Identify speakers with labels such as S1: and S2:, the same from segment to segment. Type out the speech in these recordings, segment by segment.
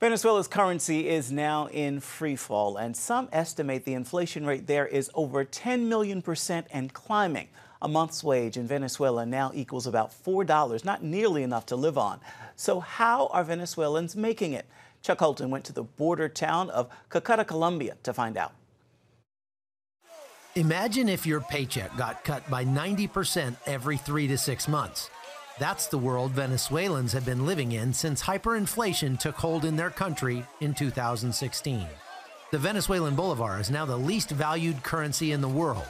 S1: Venezuela's currency is now in free fall, and some estimate the inflation rate there is over 10 million% and climbing. A month's wage in Venezuela now equals about $4, not nearly enough to live on. So how are Venezuelans making it? Chuck Holton went to the border town of Cúcuta, Colombia to find out.
S2: Imagine if your paycheck got cut by 90% every 3 to 6 months. That's the world Venezuelans have been living in since hyperinflation took hold in their country in 2016. The Venezuelan bolivar is now the least valued currency in the world,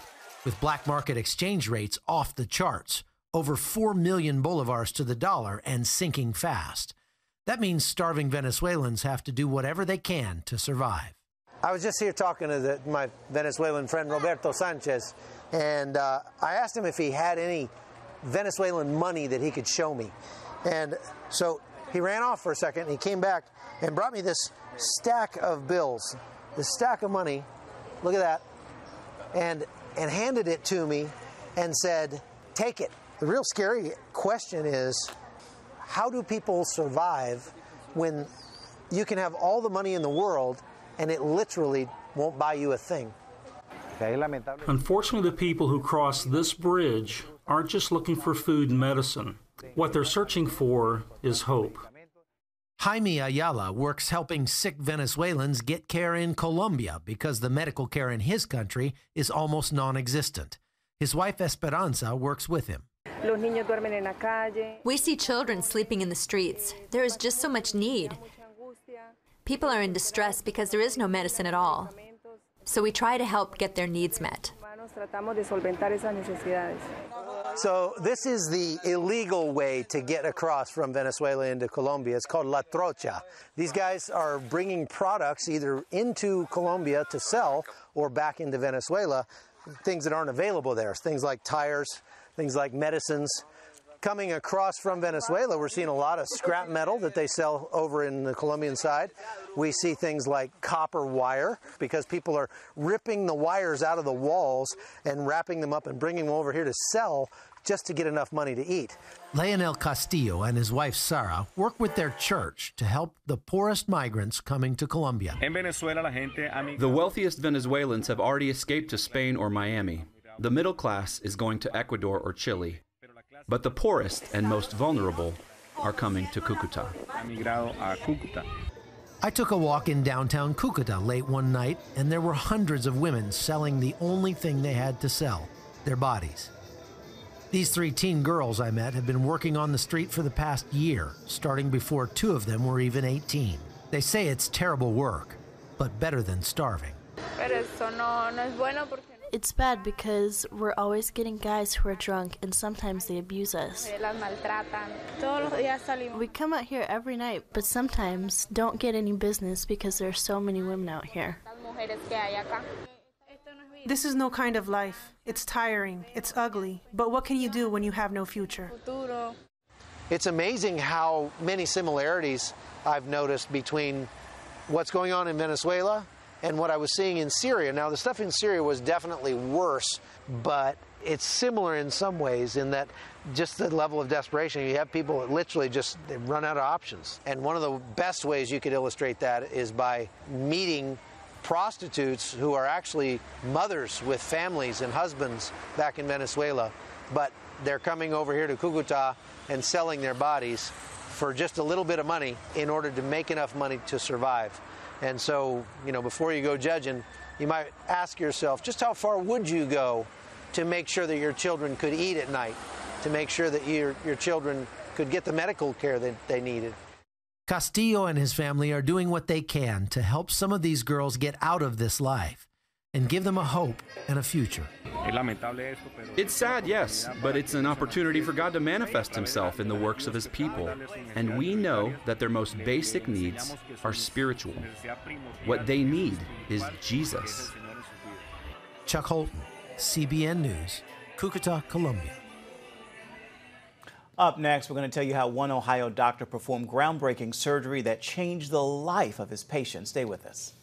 S2: with black market exchange rates off the charts, over 4 million bolivars to the dollar and sinking fast. That means starving Venezuelans have to do whatever they can to survive.
S3: I was just here talking to my Venezuelan friend Roberto Sanchez, and I asked him if he had any Venezuelan money that he could show me. And so he ran off for a second, and he came back and brought me this stack of bills, this stack of money, look at that, and handed it to me and said, take it. The real scary question is, how do people survive when you can have all the money in the world and it literally won't buy you a thing?
S4: Unfortunately, the people who cross this bridge aren't just looking for food and medicine. What they're searching for is hope.
S2: Jaime Ayala works helping sick Venezuelans get care in Colombia because the medical care in his country is almost non-existent. His wife Esperanza works with him.
S5: We see children sleeping in the streets. There is just so much need. People are in distress because there is no medicine at all. So we try to help get their needs met.
S3: So this is the illegal way to get across from Venezuela into Colombia. It's called La Trocha. These guys are bringing products either into Colombia to sell or back into Venezuela, things that aren't available there, things like tires, things like medicines. Coming across from Venezuela, we're seeing a lot of scrap metal that they sell over in the Colombian side. We see things like copper wire because people are ripping the wires out of the walls and wrapping them up and bringing them over here to sell just to get enough money to eat.
S2: Leonel Castillo and his wife Sara work with their church to help the poorest migrants coming to Colombia.
S6: The wealthiest Venezuelans have already escaped to Spain or Miami. The middle class is going to Ecuador or Chile. But the poorest and most vulnerable are coming to Cúcuta.
S2: I took a walk in downtown Cúcuta late one night, and there were hundreds of women selling the only thing they had to sell, their bodies. These 3 teen girls I met have been working on the street for the past year, starting before 2 of them were even 18. They say it's terrible work, but better than starving.
S7: It's bad because we're always getting guys who are drunk and sometimes they abuse us. We come out here every night, but sometimes don't get any business because there are so many women out here.
S8: This is no kind of life. It's tiring, it's ugly, but what can you do when you have no future?
S3: It's amazing how many similarities I've noticed between what's going on in Venezuela and what I was seeing in Syria. Now, the stuff in Syria was definitely worse, but it's similar in some ways in that just the level of desperation. You have people that literally just they run out of options. And one of the best ways you could illustrate that is by meeting prostitutes who are actually mothers with families and husbands back in Venezuela, but they're coming over here to Cúcuta and selling their bodies for just a little bit of money in order to make enough money to survive. And so, before you go judging, you might ask yourself, just how far would you go to make sure that your children could eat at night, to make sure that your children could get the medical care that they needed?
S2: Castillo and his family are doing what they can to help some of these girls get out of this life and give them a hope and a future.
S6: It's sad, yes, but it's an opportunity for God to manifest himself in the works of his people. And we know that their most basic needs are spiritual. What they need is Jesus.
S2: Chuck Holton, CBN News, Cúcuta, Colombia.
S1: Up next, we're going to tell you how one Ohio doctor performed groundbreaking surgery that changed the life of his patient. Stay with us.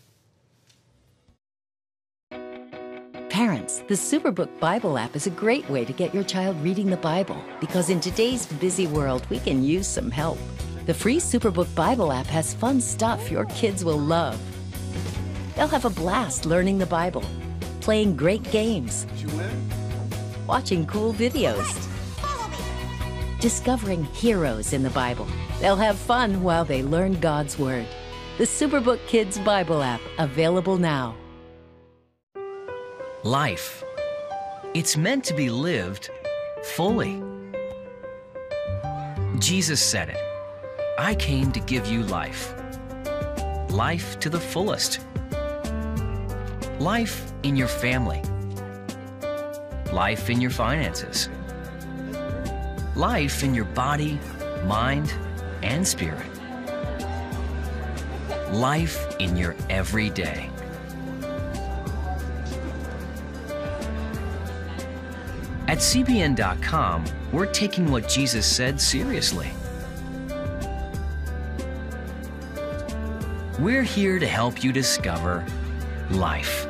S9: Parents, the Superbook Bible app is a great way to get your child reading the Bible because in today's busy world, we can use some help. The free Superbook Bible app has fun stuff your kids will love. They'll have a blast learning the Bible, playing great games, watching cool videos, discovering heroes in the Bible. They'll have fun while they learn God's Word. The Superbook Kids Bible app, available now.
S10: Life. It's meant to be lived fully. Jesus said it. I came to give you life. Life to the fullest. Life in your family. Life in your finances. Life in your body, mind, and spirit. Life in your everyday. At CBN.com, we're taking what Jesus said seriously. We're here to help you discover life.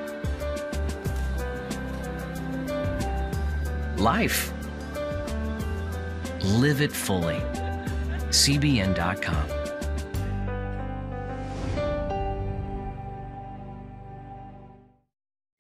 S10: Life. Live it fully. CBN.com.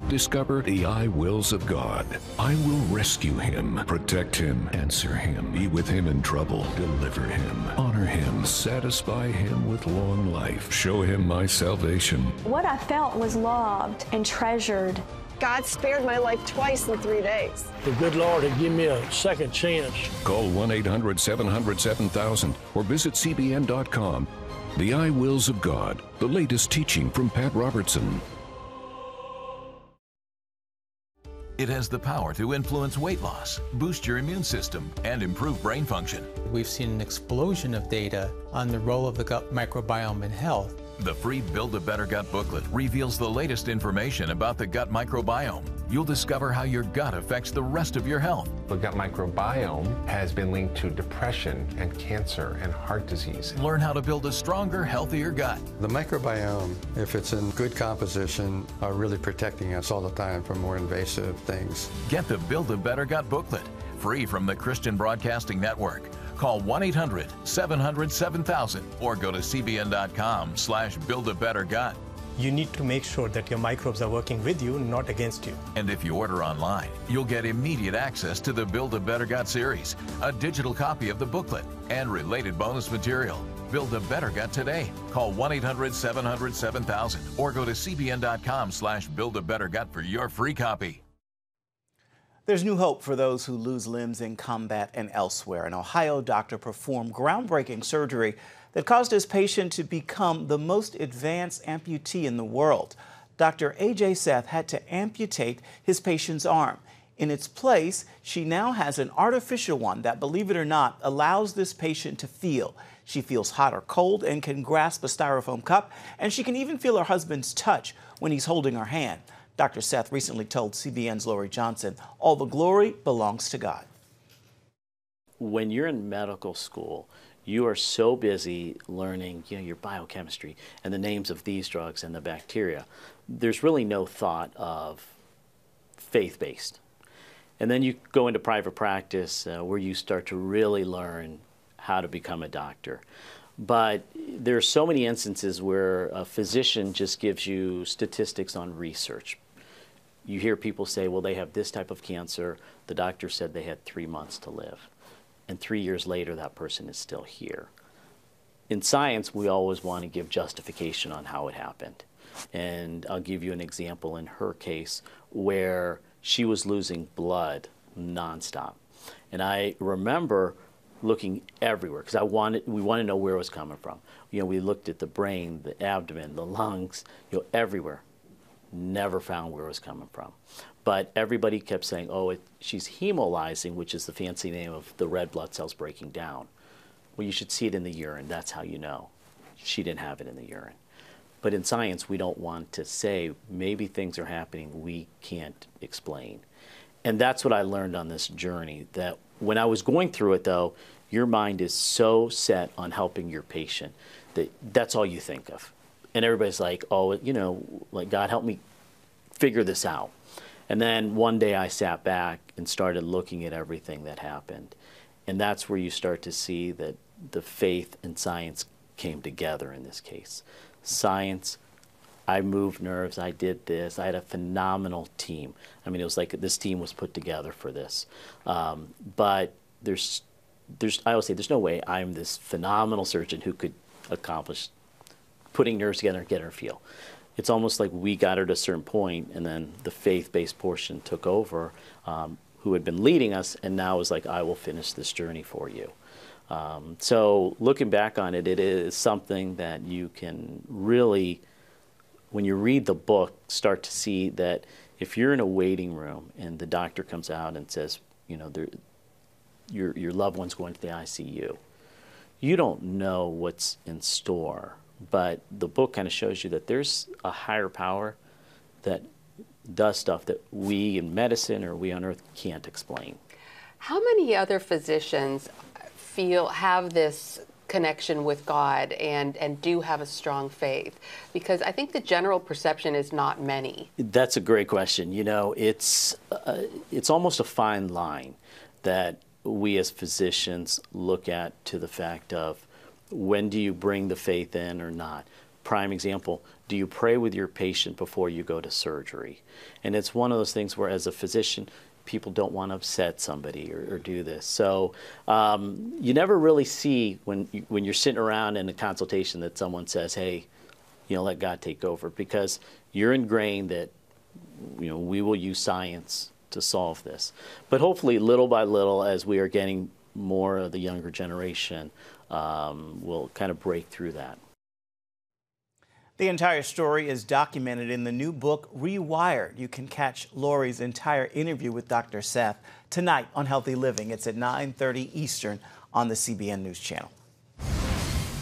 S11: Discover the I wills of God. I will rescue him, protect him, answer him, be with him in trouble, deliver him, honor him, satisfy him with long life, show him my salvation.
S12: What I felt was loved and treasured.
S13: God spared my life twice in 3 days.
S14: The good Lord had given me a second chance.
S11: Call 1-800-700-7000 or visit CBN.com. The I wills of God, the latest teaching from Pat Robertson.
S15: It has the power to influence weight loss, boost your immune system, and improve brain function.
S16: We've seen an explosion of data on the role of the gut microbiome in health.
S15: The free Build a Better Gut booklet reveals the latest information about the gut microbiome. You'll discover how your gut affects the rest of your health.
S17: The gut microbiome has been linked to depression and cancer and heart disease.
S15: Learn how to build a stronger, healthier gut.
S18: The microbiome, if it's in good composition, are really protecting us all the time from more invasive things.
S15: Get the Build a Better Gut booklet, free from the Christian Broadcasting Network. Call 1-800-700-7000 or go to cbn.com/buildabettergut.
S19: You need to make sure that your microbes are working with you, not against you.
S15: And if you order online, you'll get immediate access to the Build a Better Gut series, a digital copy of the booklet, and related bonus material. Build a Better Gut today. Call 1-800-700-7000 or go to cbn.com/buildabettergut for your free copy.
S1: There's new hope for those who lose limbs in combat and elsewhere. An Ohio doctor performed groundbreaking surgery that caused his patient to become the most advanced amputee in the world. Dr. A.J. Seth had to amputate his patient's arm. In its place, she now has an artificial one that, believe it or not, allows this patient to feel. She feels hot or cold and can grasp a styrofoam cup, and she can even feel her husband's touch when he's holding her hand. Dr. Seth recently told CBN's Lori Johnson, all the glory belongs to God.
S20: When you're in medical school, you are so busy learning, your biochemistry and the names of these drugs and the bacteria. There's really no thought of faith-based. And then you go into private practice where you start to really learn how to become a doctor. But there are so many instances where a physician just gives you statistics on research. You hear people say, well, they have this type of cancer. The doctor said they had 3 months to live. And 3 years later, that person is still here. In science, we always want to give justification on how it happened. And I'll give you an example in her case where she was losing blood nonstop. And I remember looking everywhere because we wanted to know where it was coming from. We looked at the brain, the abdomen, the lungs, everywhere. Never found where it was coming from. But everybody kept saying, oh, she's hemolyzing, which is the fancy name of the red blood cells breaking down. Well, you should see it in the urine. That's how you know. She didn't have it in the urine. But in science, we don't want to say maybe things are happening we can't explain. And that's what I learned on this journey, that when I was going through it, though, your mind is so set on helping your patient that that's all you think of. And everybody's like, oh, like, God, help me figure this out. And then one day I sat back and started looking at everything that happened. And that's where you start to see that the faith and science came together in this case. Science, I moved nerves, I did this, I had a phenomenal team. I mean, it was like this team was put together for this. But I always say there's no way I'm this phenomenal surgeon who could accomplish putting nerves together and getting her feel. It's almost like we got her to a certain point, and then the faith-based portion took over, who had been leading us, and now is like, I will finish this journey for you. So looking back on it, it is something that you can really, when you read the book, start to see that if you're in a waiting room and the doctor comes out and says, you know, your loved one's going to the ICU, you don't know what's in store. But the book kind of shows you that there's a higher power that does stuff that we in medicine or we on earth can't explain.
S21: How many other physicians have this connection with God and do have a strong faith? Because I think the general perception is not many.
S20: That's a great question. You know, it's almost a fine line that we as physicians look at to the fact of, when do you bring the faith in or not? Prime example, do you pray with your patient before you go to surgery? And it's one of those things where as a physician, people don't want to upset somebody or do this. So you never really see when you're sitting around in a consultation that someone says, hey, you know, let God take over, because you're ingrained that, you know, we will use science to solve this. But hopefully little by little, as we are getting more of the younger generation, we'll kind of break through that.
S1: The entire story is documented in the new book, Rewired. You can catch Lori's entire interview with Dr. Seth tonight on Healthy Living. It's at 9:30 Eastern on the CBN News Channel.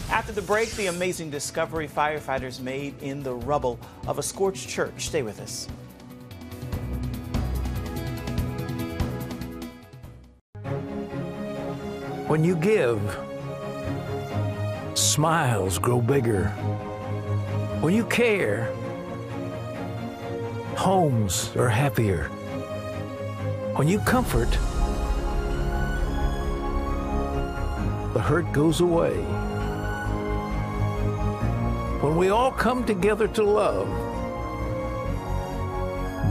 S1: After the break, the amazing discovery firefighters made in the rubble of a scorched church. Stay with us.
S22: When you give, smiles grow bigger. When you care, homes are happier. When you comfort, the hurt goes away. When we all come together to love,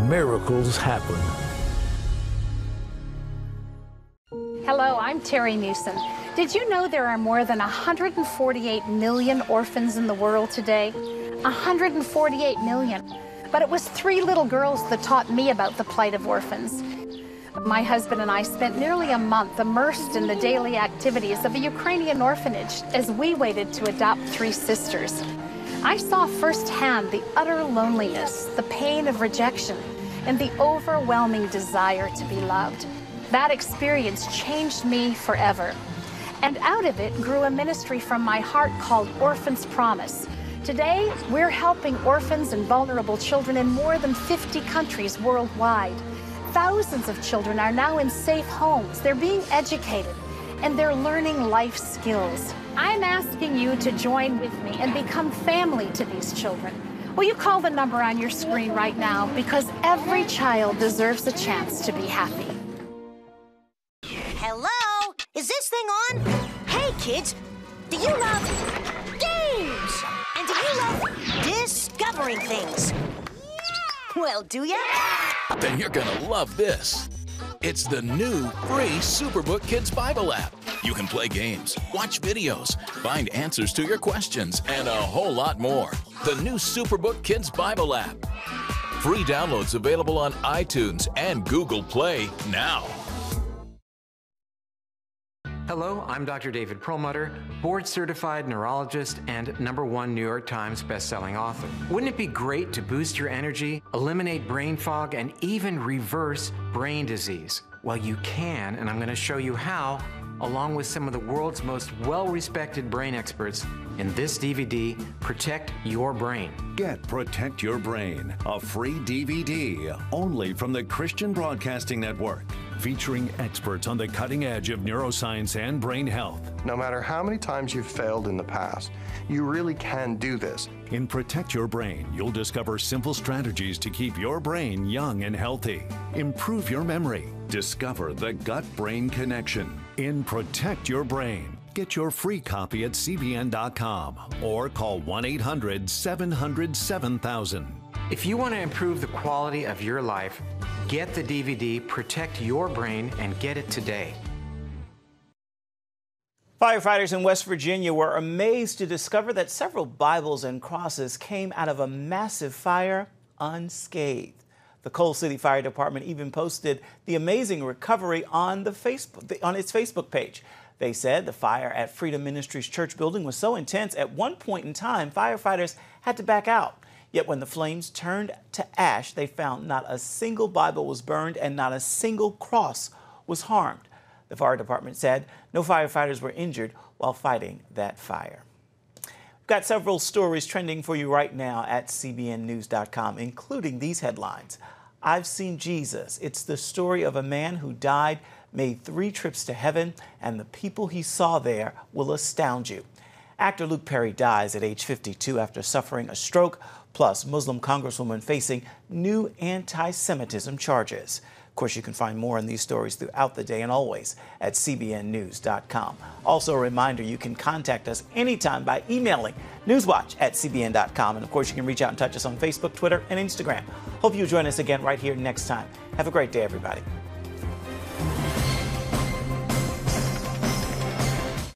S22: miracles happen.
S23: Hello, I'm Terry Newsom. Did you know there are more than 148 million orphans in the world today? 148 million. But it was 3 little girls that taught me about the plight of orphans. My husband and I spent nearly a month immersed in the daily activities of a Ukrainian orphanage as we waited to adopt 3 sisters. I saw firsthand the utter loneliness, the pain of rejection, and the overwhelming desire to be loved. That experience changed me forever. And out of it grew a ministry from my heart called Orphans Promise. Today, we're helping orphans and vulnerable children in more than 50 countries worldwide. Thousands of children are now in safe homes. They're being educated, and they're learning life skills. I'm asking you to join with me and become family to these children. Will you call the number on your screen right now? Because every child deserves a chance to be happy.
S24: Hello? Is this thing on? Hey, kids, do you love games? And do you love discovering things? Yeah. Well, do ya?
S15: Then you're gonna love this. It's the new free Superbook Kids Bible app. You can play games, watch videos, find answers to your questions, and a whole lot more. The new Superbook Kids Bible app. Free downloads available on iTunes and Google Play now.
S25: Hello, I'm Dr. David Perlmutter, board-certified neurologist and #1 New York Times bestselling author. Wouldn't it be great to boost your energy, eliminate brain fog, and even reverse brain disease? Well, you can, and I'm going to show you how, along with some of the world's most well-respected brain experts in this DVD, Protect Your Brain.
S26: Get Protect Your Brain, a free DVD only from the Christian Broadcasting Network.
S11: featuring experts on the cutting edge of neuroscience and brain health.
S3: No matter how many times you've failed in the past, you really can do this.
S11: In Protect Your Brain, you'll discover simple strategies to keep your brain young and healthy. Improve your memory. Discover the gut-brain connection. In Protect Your Brain. Get your free copy at cbn.com or call 1-800-700-7000.
S25: If you want to improve the quality of your life, get the DVD Protect Your Brain and get it today.
S1: Firefighters in West Virginia were amazed to discover that several Bibles and crosses came out of a massive fire unscathed. The Coal City Fire Department even posted the amazing recovery on its Facebook page. They said the fire at Freedom Ministries church building was so intense at one point in time, firefighters had to back out. Yet when the flames turned to ash, they found not a single Bible was burned and not a single cross was harmed. The fire department said no firefighters were injured while fighting that fire. We've got several stories trending for you right now at cbnnews.com, including these headlines. I've seen Jesus. It's the story of a man who died, made 3 trips to heaven, and the people he saw there will astound you. Actor Luke Perry dies at age 52 after suffering a stroke, plus Muslim congresswoman facing new anti-Semitism charges. Of course, you can find more on these stories throughout the day and always at cbnnews.com. Also, a reminder, you can contact us anytime by emailing newswatch@cbn.com. And of course, you can reach out and touch us on Facebook, Twitter, and Instagram. Hope you join us again right here next time. Have a great day, everybody.